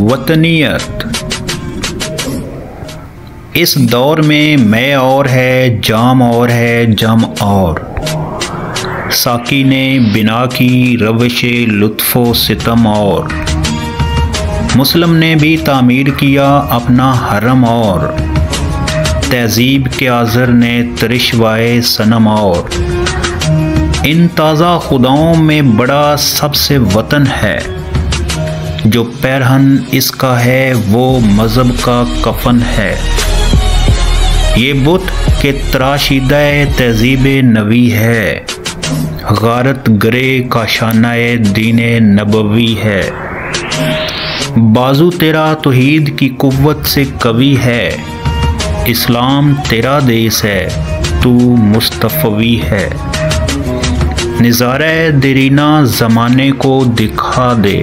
وطنیت اس دور میں میں اور ہے، جام اور ہے، جم اور ساقی نے بنا کی روش لطف و ستم اور مسلم نے بھی تعمیر کیا اپنا حرم اور تہذیب کے آذر نے ترشوائے صنم اور ان تازہ خداؤں میں بڑا سب سے وطن ہے، جو پیرہن اس کا ہے وہ مذہب کا کفن ہے۔ یہ بت کے تراشیدہ تہذیب نبی ہے، غارت گرے کا شانہ دین نبوی ہے۔ بازو تیرا توحید کی قوت سے قوی ہے، اسلام تیرا دیس ہے تو مصطفی ہے۔ نظارہ دیرینہ زمانے کو دکھا دے،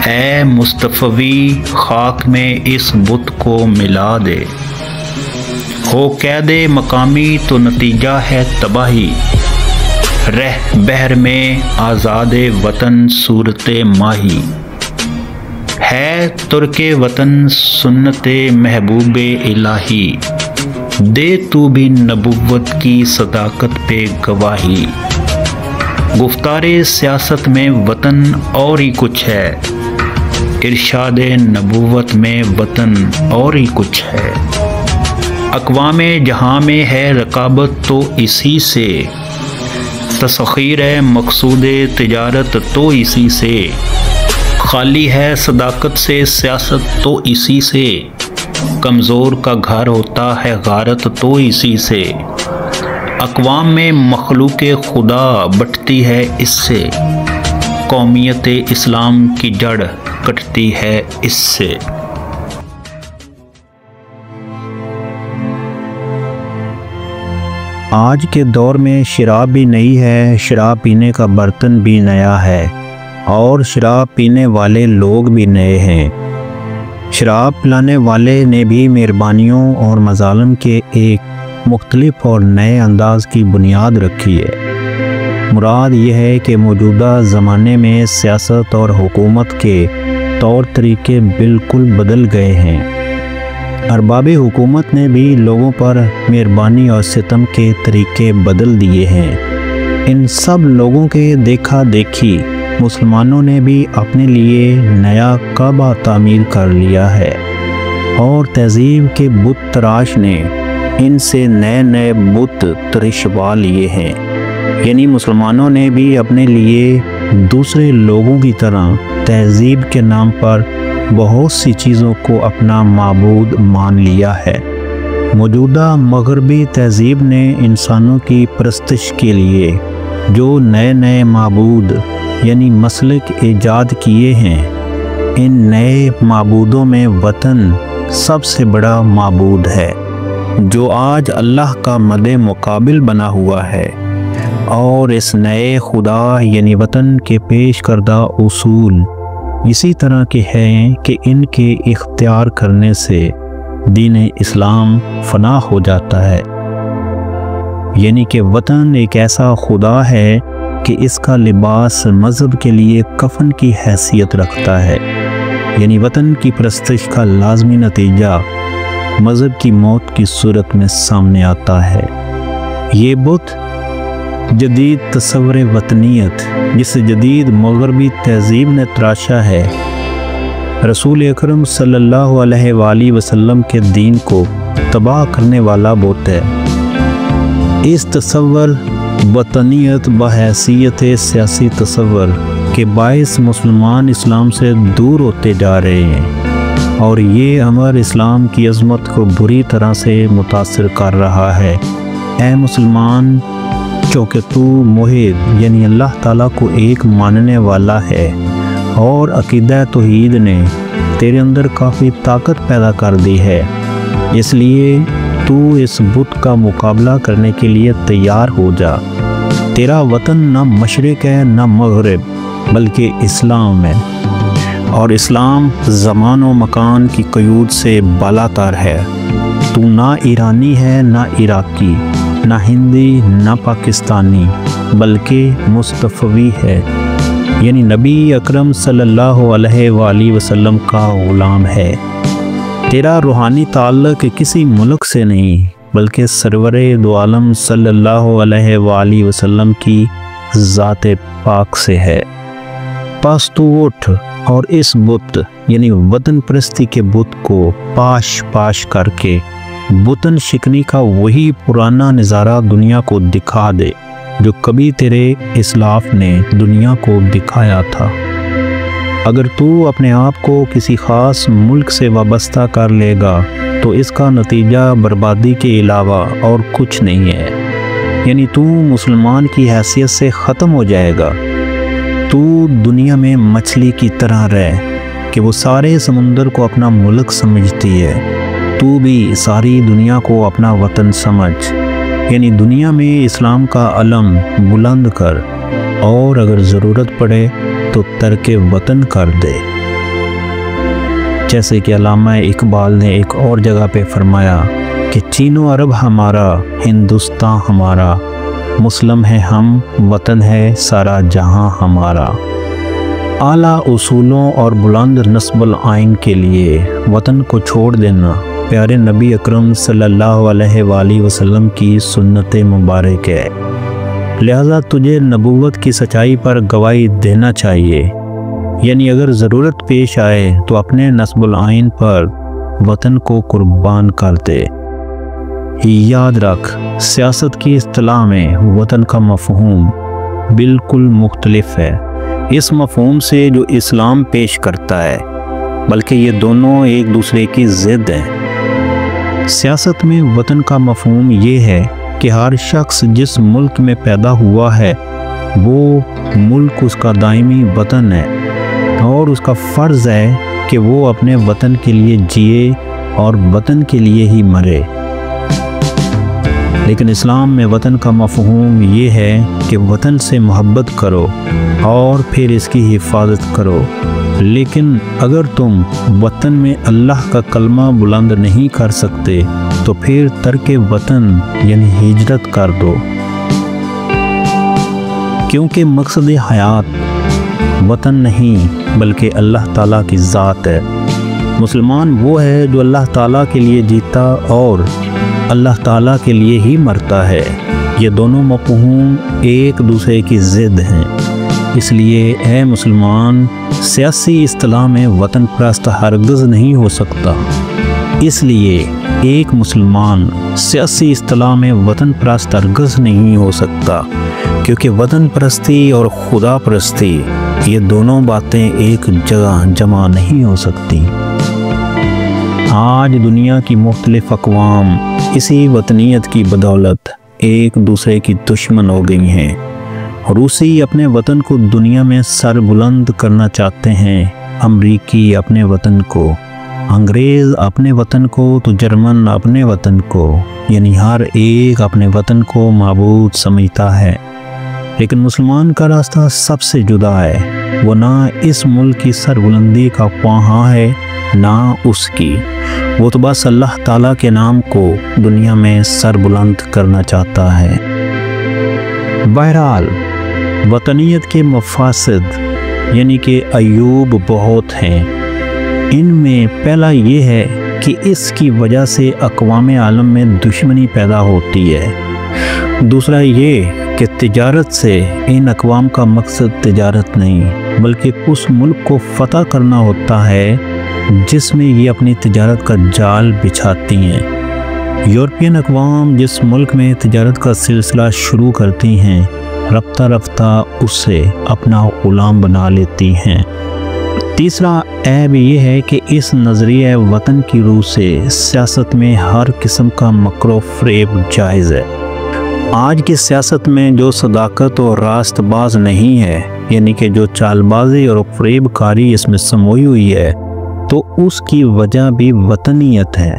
اے مصطفی خاک میں اس بت کو ملا دے۔ ہو قید مقامی تو نتیجہ ہے تباہی، رہ بحر میں آزاد وطن صورت ماہی۔ ہے ترک وطن سنت محبوب الہی، دے تو بھی نبوت کی صداقت پہ گواہی۔ گفتار سیاست میں وطن اور ہی کچھ ہے، ارشاد نبوت میں وطن اور ہی کچھ ہے۔ اقوام جہاں میں ہے رقابت تو اسی سے، تسخیر ہے مقصود تجارت تو اسی سے، خالی ہے صداقت سے سیاست تو اسی سے، کمزور کا گھر ہوتا ہے غارت تو اسی سے۔ اقوام میں مخلوق خدا بٹتی ہے اس سے، قومیت اسلام کی جڑ کٹتی ہے اس سے۔ آج کے دور میں شراب بھی نئی ہے، شراب پینے کا برتن بھی نیا ہے، اور شراب پینے والے لوگ بھی نئے ہیں۔ شراب پلانے والے نے بھی مہربانیوں اور مظالم کے ایک مختلف اور نئے انداز کی بنیاد رکھی ہے۔ مراد یہ ہے کہ موجودہ زمانے میں سیاست اور حکومت کے طور طریقے بالکل بدل گئے ہیں۔ ارباب حکومت نے بھی لوگوں پر مہربانی اور ستم کے طریقے بدل دیے ہیں۔ ان سب لوگوں کے دیکھا دیکھی مسلمانوں نے بھی اپنے لیے نیا کعبہ تعمیر کر لیا ہے، اور تہذیب کے بت تراش نے ان سے نئے نئے بت ترشوا لیے ہیں۔ یعنی مسلمانوں نے بھی اپنے لیے دوسرے لوگوں کی طرح تہذیب کے نام پر بہت سی چیزوں کو اپنا معبود مان لیا ہے۔ موجودہ مغربی تہذیب نے انسانوں کی پرستش کے لیے جو نئے نئے معبود یعنی مسلک ایجاد کیے ہیں، ان نئے معبودوں میں وطن سب سے بڑا معبود ہے، جو آج اللہ کا مد مقابل بنا ہوا ہے۔ اور اس نئے خدا یعنی وطن کے پیش کردہ اصول اسی طرح کے ہیں کہ ان کے اختیار کرنے سے دین اسلام فنا ہو جاتا ہے۔ یعنی کہ وطن ایک ایسا خدا ہے کہ اس کا لباس مذہب کے لیے کفن کی حیثیت رکھتا ہے۔ یعنی وطن کی پرستش کا لازمی نتیجہ مذہب کی موت کی صورت میں سامنے آتا ہے۔ یہ بت جدید تصور وطنیت جسے جدید مغربی تہذیب نے تراشا ہے، رسول اکرم صلی اللہ علیہ وآلہ وسلم کے دین کو تباہ کرنے والا بت ہے۔ اس تصور وطنیت بحیثیت سیاسی تصور کے باعث مسلمان اسلام سے دور ہوتے جا رہے ہیں، اور یہ امر اسلام کی عظمت کو بری طرح سے متاثر کر رہا ہے۔ اے مسلمان، چونکہ تو موحد یعنی اللہ تعالیٰ کو ایک ماننے والا ہے، اور عقیدہ توحید نے تیرے اندر کافی طاقت پیدا کر دی ہے، اس لیے تو اس بت کا مقابلہ کرنے کے لیے تیار ہو جا۔ تیرا وطن نہ مشرق ہے نہ مغرب بلکہ اسلام ہے، اور اسلام زمان و مکان کی قیود سے بالا تر ہے۔ تو نہ ایرانی ہے نہ عراقی، نہ ہندی نہ پاکستانی، بلکہ مصطفی ہے۔ یعنی نبی اکرم صلی اللہ علیہ وآلہ وسلم کا غلام ہے۔ تیرا روحانی تعلق کسی ملک سے نہیں بلکہ سرور دو عالم صلی اللہ علیہ وآلہ وسلم کی ذات پاک سے ہے۔ پس تو اٹھ اور اس بت یعنی وطن پرستی کے بت کو پاش پاش کر کے وطن شکنی کا وہی پرانا نظارہ دنیا کو دکھا دے جو کبھی تیرے اسلاف نے دنیا کو دکھایا تھا۔ اگر تو اپنے آپ کو کسی خاص ملک سے وابستہ کر لے گا تو اس کا نتیجہ بربادی کے علاوہ اور کچھ نہیں ہے، یعنی تو مسلمان کی حیثیت سے ختم ہو جائے گا۔ تو دنیا میں مچھلی کی طرح رہ کہ وہ سارے سمندر کو اپنا ملک سمجھتی ہے، تو بھی ساری دنیا کو اپنا وطن سمجھ، یعنی دنیا میں اسلام کا علم بلند کر اور اگر ضرورت پڑے تو ترک وطن کر دے۔ جیسے کہ علامہ اقبال نے ایک اور جگہ پہ فرمایا کہ چین و عرب ہمارا، ہندوستان ہمارا، مسلم ہے ہم، وطن ہے سارا جہاں ہمارا۔ اعلیٰ اصولوں اور بلند نسب العین کے لیے وطن کو چھوڑ دینا پیارے نبی اکرم صلی اللہ علیہ وآلہ وسلم کی سنت مبارک ہے، لہذا تجھے نبوت کی سچائی پر گواہی دینا چاہیے، یعنی اگر ضرورت پیش آئے تو اپنے نسب العین پر وطن کو قربان کر دے۔ یاد رکھ، سیاست کی اصطلاح میں وطن کا مفہوم بالکل مختلف ہے اس مفہوم سے جو اسلام پیش کرتا ہے، بلکہ یہ دونوں ایک دوسرے کی ضد ہیں۔ سیاست میں وطن کا مفہوم یہ ہے کہ ہر شخص جس ملک میں پیدا ہوا ہے وہ ملک اس کا دائمی وطن ہے اور اس کا فرض ہے کہ وہ اپنے وطن کے لیے جیے اور وطن کے لیے ہی مرے۔ لیکن اسلام میں وطن کا مفہوم یہ ہے کہ وطن سے محبت کرو اور پھر اس کی حفاظت کرو، لیکن اگر تم وطن میں اللہ کا کلمہ بلند نہیں کر سکتے تو پھر ترک وطن یعنی ہجرت کر دو، کیونکہ مقصد حیات وطن نہیں بلکہ اللہ تعالیٰ کی ذات ہے۔ مسلمان وہ ہے جو اللہ تعالیٰ کے لیے جیتا اور اللہ تعالیٰ کے لیے ہی مرتا ہے۔ یہ دونوں مفہوم ایک دوسرے کی ضد ہیں، اس لیے اے مسلمان، سیاسی اصطلاح میں وطن پرست ہرگز نہیں ہو سکتا۔ اس لیے ایک مسلمان سیاسی اصطلاح میں وطن پرست ہرگز نہیں ہو سکتا، کیونکہ وطن پرستی اور خدا پرستی یہ دونوں باتیں ایک جگہ جمع نہیں ہو سکتی۔ آج دنیا کی مختلف اقوام اسی وطنیت کی بدولت ایک دوسرے کی دشمن ہو گئی ہیں۔ روسی اپنے وطن کو دنیا میں سر بلند کرنا چاہتے ہیں، امریکی اپنے وطن کو، انگریز اپنے وطن کو، تو جرمن اپنے وطن کو، یعنی ہر ایک اپنے وطن کو معبود سمجھتا ہے۔ لیکن مسلمان کا راستہ سب سے جدا ہے، وہ نہ اس ملک کی سربلندی کا خواہاں ہے نہ اس کی، وہ تو بس اللہ تعالیٰ کے نام کو دنیا میں سر بلند کرنا چاہتا ہے۔ بہرحال وطنیت کے مفاسد یعنی کہ عیوب بہت ہیں۔ ان میں پہلا یہ ہے کہ اس کی وجہ سے اقوام عالم میں دشمنی پیدا ہوتی ہے۔ دوسرا یہ کہ تجارت سے ان اقوام کا مقصد تجارت نہیں بلکہ اس ملک کو فتح کرنا ہوتا ہے جس میں یہ اپنی تجارت کا جال بچھاتی ہیں۔ یورپین اقوام جس ملک میں تجارت کا سلسلہ شروع کرتی ہیں، رفتہ رفتہ اسے اپنا غلام بنا لیتی ہیں۔ تیسرا عیب یہ ہے کہ اس نظریہ وطن کی روح سے سیاست میں ہر قسم کا مکر و فریب جائز ہے۔ آج کی سیاست میں جو صداقت اور راست باز نہیں ہے، یعنی کہ جو چال بازی اور فریب کاری اس میں سموئی ہوئی ہے، تو اس کی وجہ بھی وطنیت ہے۔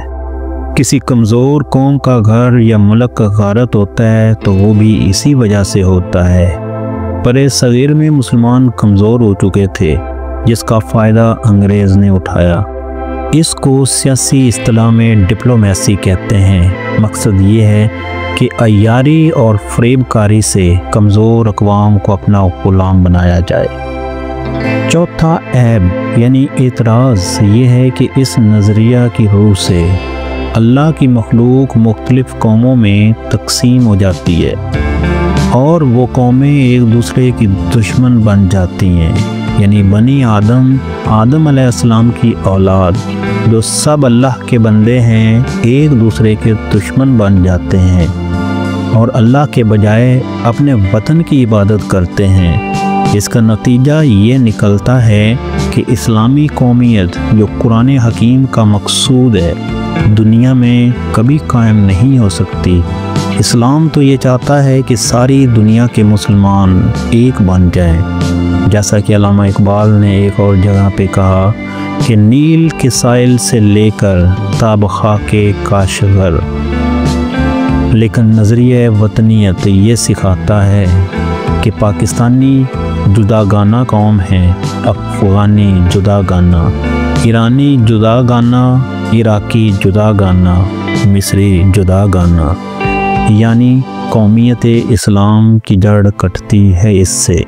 کسی کمزور قوم کا گھر یا ملک کا غارت ہوتا ہے تو وہ بھی اسی وجہ سے ہوتا ہے۔ برِ صغیر میں مسلمان کمزور ہو چکے تھے جس کا فائدہ انگریز نے اٹھایا۔ اس کو سیاسی اصطلاح میں ڈپلومیسی کہتے ہیں۔ مقصد یہ ہے کہ عیاری اور فریب کاری سے کمزور اقوام کو اپنا غلام بنایا جائے۔ چوتھا عیب یعنی اعتراض یہ ہے کہ اس نظریہ کی روح سے اللہ کی مخلوق مختلف قوموں میں تقسیم ہو جاتی ہے اور وہ قومیں ایک دوسرے کی دشمن بن جاتی ہیں، یعنی بنی آدم علیہ السلام کی اولاد جو سب اللہ کے بندے ہیں ایک دوسرے کے دشمن بن جاتے ہیں اور اللہ کے بجائے اپنے وطن کی عبادت کرتے ہیں۔ اس کا نتیجہ یہ نکلتا ہے کہ اسلامی قومیت جو قرآن حکیم کا مقصود ہے دنیا میں کبھی قائم نہیں ہو سکتی۔ اسلام تو یہ چاہتا ہے کہ ساری دنیا کے مسلمان ایک بن جائیں، جیسا کہ علامہ اقبال نے ایک اور جگہ پہ کہا کہ نیل کے ساحل سے لے کر تاب خاک کاشغر۔ لیکن نظریہ وطنیت یہ سکھاتا ہے کہ پاکستانی جداگانہ قوم ہے، افغانی جداگانہ، ایرانی جداگانہ، عراقی جداگانہ، مصری جداگانہ، یعنی قومیت اسلام کی جڑ کٹتی ہے اس سے۔